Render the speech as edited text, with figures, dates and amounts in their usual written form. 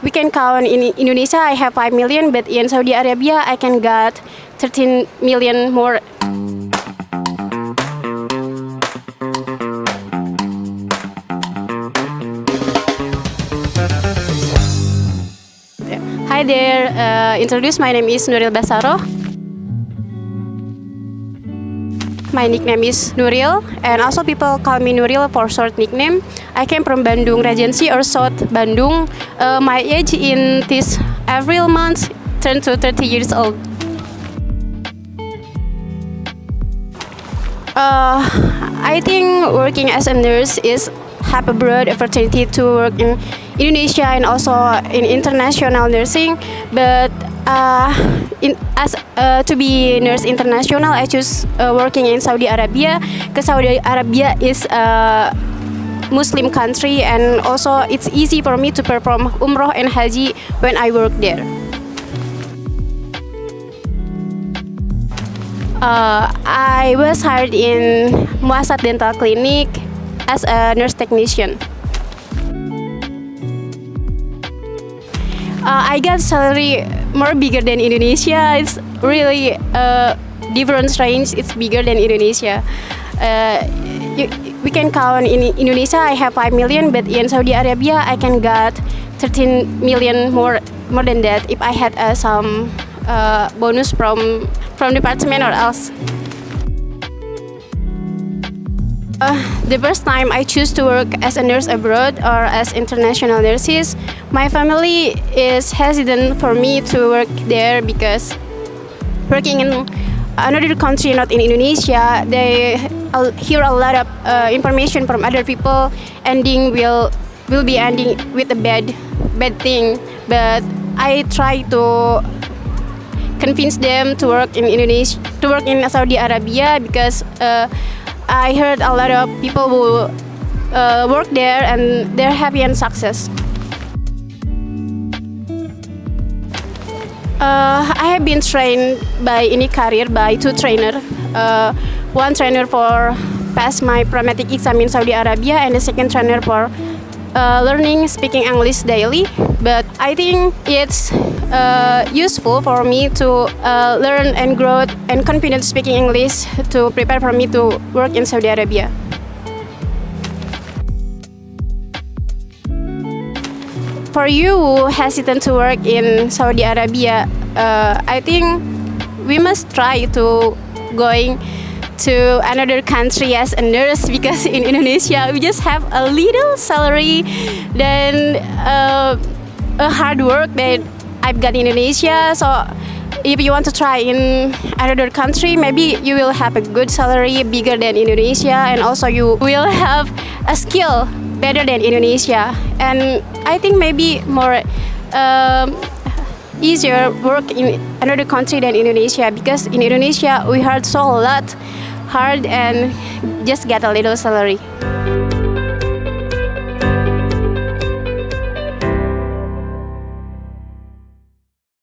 We can count in Indonesia I have 5 million, but in Saudi Arabia I can get 13 million more. Hi there, my name is Nuril Basaro. My nickname is Nuril, and also people call me Nuril for short nickname. I came from Bandung Regency or South Bandung. My age in this April month turned to 30 years old. I think working as a nurse is have a broad opportunity to work in Indonesia and also in international nursing, but to be nurse international, I choose working in Saudi Arabia because Saudi Arabia is a Muslim country, and also it's easy for me to perform Umroh and Haji when I work there. I was hired in Muasat Dental Clinic as a nurse technician. I got salary more bigger than Indonesia. It's really different range. It's bigger than Indonesia. We can count in Indonesia I have 5 million, but in Saudi Arabia I can get 13 million more than that if I had some bonus from department or else. The first time I choose to work as a nurse abroad or as international nurses, my family is hesitant for me to work there because working in another country, not in Indonesia, they hear a lot of information from other people. Will be ending with a bad thing. But I try to convince them to work in Indonesia, to work in Saudi Arabia because I heard a lot of people who work there and they're happy and success. I have been trained by any career by two trainers. One trainer for pass my pragmatic exam in Saudi Arabia, and the second trainer for learning speaking English daily. But I think it's useful for me to learn and grow and confident speaking English to prepare for me to work in Saudi Arabia. For you who hesitant to work in Saudi Arabia, I think we must try to going to another country as a nurse, because in Indonesia we just have a little salary than a hard work that I've got in Indonesia. So if you want to try in another country, maybe you will have a good salary bigger than Indonesia, and also you will have a skill better than Indonesia. And I think maybe more easier work in another country than Indonesia, because in Indonesia we hard so a lot hard and just get a little salary.